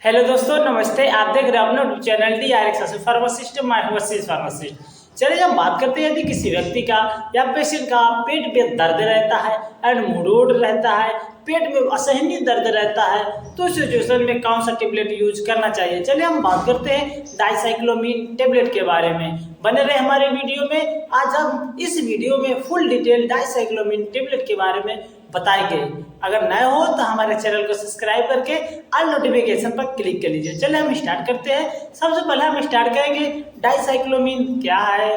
Hello दोस्तों, नमस्ते। आप देख रहे हैं अपना यूट्यूब चैनल DRX फार्मासिस्ट। मैं हूं वसीम फार्मासिस्ट। चलिए हम बात करते हैं, यदि किसी व्यक्ति का या पेशेंट का पेट में दर्द रहता है एंड मुड़ोड़ रहता है, पेट में असहनीय दर्द रहता है, तो इस सिचुएशन में कौन सा टेबलेट यूज करना चाहिए। चलिए हम बात करते हैं डाइसाइक्लोमीन टेबलेट के बारे में। बने रहे हमारे वीडियो में। आज हम इस वीडियो में फुल डिटेल डाइसाइक्लोमीन टेबलेट के बारे में बताएंगे। अगर नए हो तो हमारे चैनल को सब्सक्राइब करके ऑल नोटिफिकेशन पर क्लिक कर लीजिए। चलिए हम स्टार्ट करते हैं। सबसे पहले हम स्टार्ट करेंगे डाइसाइक्लोमीन क्या है,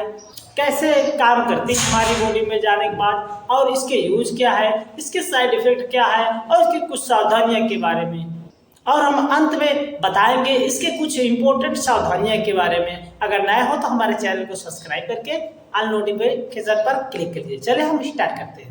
कैसे काम करती है हमारी बॉडी में जाने के बाद, और इसके यूज क्या है, इसके साइड इफेक्ट क्या है और इसकी कुछ सावधानियां के बारे में, और हम अंत में बताएंगे इसके कुछ इंपॉर्टेंट सावधानियां के बारे में। अगर नए हो तो हमारे चैनल को सब्सक्राइब करके ऑल नोटिफिकेशन पर क्लिक कर लीजिए। चलिए हम स्टार्ट करते हैं।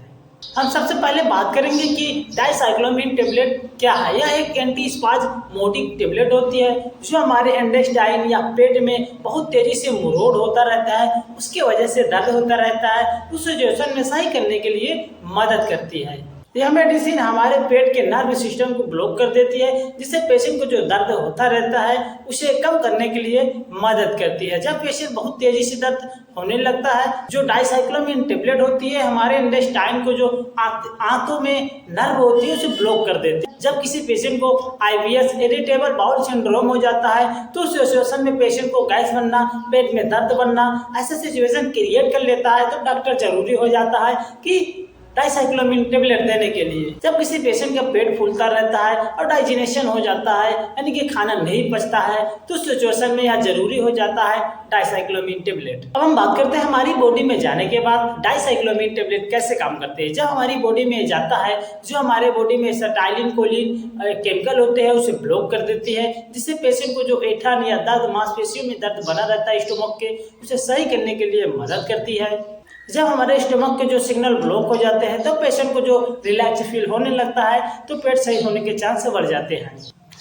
हम सबसे पहले बात करेंगे कि डाइसाइक्लोमीन टेबलेट क्या है। यह एक एंटी स्पाज्मोटिक टेबलेट होती है जो हमारे इंटेस्टाइन या पेट में बहुत तेजी से मुड़ोड़ होता रहता है, उसकी वजह से दर्द होता रहता है, उस सिचुएशन में सही करने के लिए मदद करती है। यह मेडिसिन हमारे पेट के नर्व सिस्टम को ब्लॉक कर देती है, जिससे पेशेंट को जो दर्द होता रहता है उसे कम करने के लिए मदद करती है। जब पेशेंट बहुत तेजी से दर्द होने लगता है, जो डाइसाइक्लोमीन टेबलेट होती है हमारे इंटेस्टाइन को जो आंतों में नर्व होती है उसे ब्लॉक कर देती है। जब किसी पेशेंट को IBS इरिटेबल बाउल सिंड्रोम हो जाता है तो उस सिचुएशन में पेशेंट को गैस बनना, पेट में दर्द बनना, ऐसा सिचुएशन क्रिएट कर लेता है, तो डॉक्टर जरूरी हो जाता है कि डाइसाइक्लोमीन टेबलेट देने के लिए। जब किसी पेशेंट का पेट फूलता रहता है और डाइजेशन हो जाता है, यानी कि खाना नहीं पचता है, तो उस सिचुएशन में यह जरूरी हो जाता है डाइसाइक्लोमीन टेबलेट। अब हम बात करते हैं हमारी बॉडी में जाने के बाद डाइसाइक्लोमीन टेबलेट कैसे काम करते हैं। जब हमारी बॉडी में जाता है, जो हमारे बॉडी में एसिटाइलिन कोलिन केमिकल होते हैं उसे ब्लॉक कर देती है, जिससे पेशेंट को जो ऐंठन या दर्द, मांसपेशियों में दर्द बना रहता है स्टोमक के, उसे सही करने के लिए मदद करती है। जब हमारे स्टोमक के जो सिग्नल ब्लॉक हो जाते हैं तो पेशेंट को जो रिलैक्स फील होने लगता है, तो पेट सही होने के चांस बढ़ जाते हैं।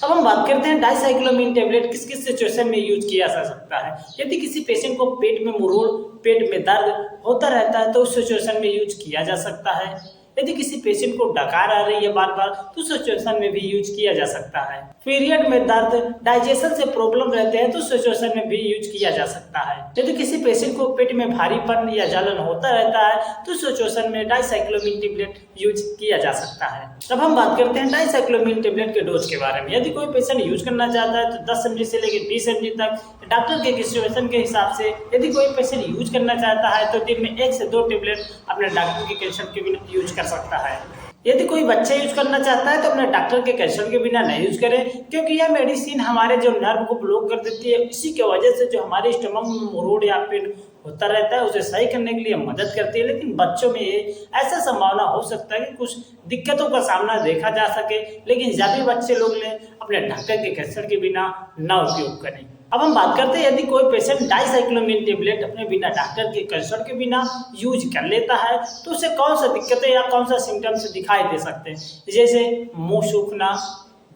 अब हम बात करते हैं डाइसाइक्लोमीन टेबलेट किस किस सिचुएशन में यूज किया जा सकता है। यदि किसी पेशेंट को पेट में मुड़ोड़, पेट में दर्द होता रहता है तो उस सिचुएशन में यूज किया जा सकता है। यदि किसी पेशेंट को डकार आ रही है बार बार तो सिचुएशन में भी यूज किया जा सकता है। पीरियड में दर्द, डाइजेशन से प्रॉब्लम रहते हैं तो सिचुएशन में भी यूज किया जा सकता है। यदि किसी पेशेंट को पेट में भारीपन या जलन होता रहता है तो सिचुएशन में डाइसाइक्लोमीन टेबलेट यूज किया जा सकता है। अब हम बात करते हैं डाइसाइक्लोमीन टेबलेट के डोज के बारे में। यदि कोई पेशेंट यूज करना चाहता है तो 10 mg से लेकर 20 mg तक, डॉक्टर के सिचुएशन के हिसाब से। यदि कोई पेशेंट यूज करना चाहता है तो दिन में 1 से 2 टेबलेट अपने डॉक्टर के कंसल्ट के बिना यूज कर सकता है। यदि कोई बच्चा यूज करना चाहता है तो अपने डॉक्टर के कंसल्ट के बिना नहीं यूज करें, क्योंकि यह मेडिसिन हमारे जो नर्व को ब्लॉक कर देती है। इसी की वजह से जो हमारे स्टमक में मुड़ोड़ या पेट होता रहता है उसे सही करने के लिए मदद करती है। लेकिन बच्चों में ऐसा संभावना हो सकता है कि कुछ दिक्कतों का सामना देखा जा सके, लेकिन जब भी बच्चे लोग ने अपने डॉक्टर के कंसल्ट के बिना न उपयोग करें। अब हम बात करते हैं, यदि कोई पेशेंट डाइसाइक्लोमीन टेबलेट अपने बिना डॉक्टर के कंसल्ट के बिना यूज कर लेता है तो उसे कौन सा दिक्कतें या कौन सा सिम्टम्स दिखाई दे सकते हैं, जैसे मुंह सूखना,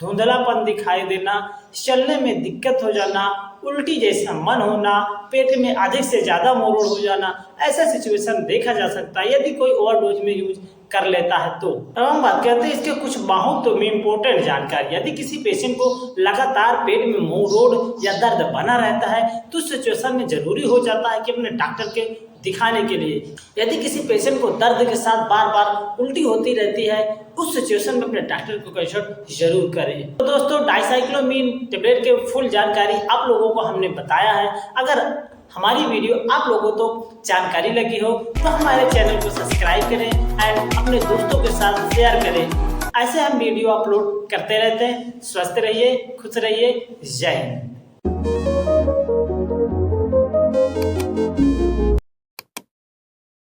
धुंधलापन दिखाई देना, चलने में दिक्कत हो जाना, उल्टी जैसा मन होना, पेट में अधिक से ज़्यादा मुड़ोड़ हो जाना, ऐसा सिचुएशन देखा जा सकता है यदि कोई ओवरडोज में यूज कर लेता है तो। अब हम बात करते हैं इसके कुछ बहुत में इम्पोर्टेंट जानकारी। यदि किसी पेशेंट को लगातार पेट में मुड़ोड़ या दर्द बना रहता है तो उस सिचुएशन में जरूरी हो जाता है कि अपने डॉक्टर के दिखाने के लिए। यदि किसी पेशेंट को दर्द के साथ बार बार उल्टी होती रहती है, उस सिचुएशन में अपने डॉक्टर को कंसल्ट जरूर करें। तो दोस्तों, डाइसाइक्लोमीन टेबलेट के फुल जानकारी आप लोगों को हमने बताया है। अगर हमारी वीडियो आप लोगों को जानकारी लगी हो तो हमारे चैनल को सब्सक्राइब करें एंड अपने दोस्तों के साथ शेयर करें। ऐसे हम वीडियो अपलोड करते रहते हैं। स्वस्थ रहिए, खुश रहिए। जय हिंद।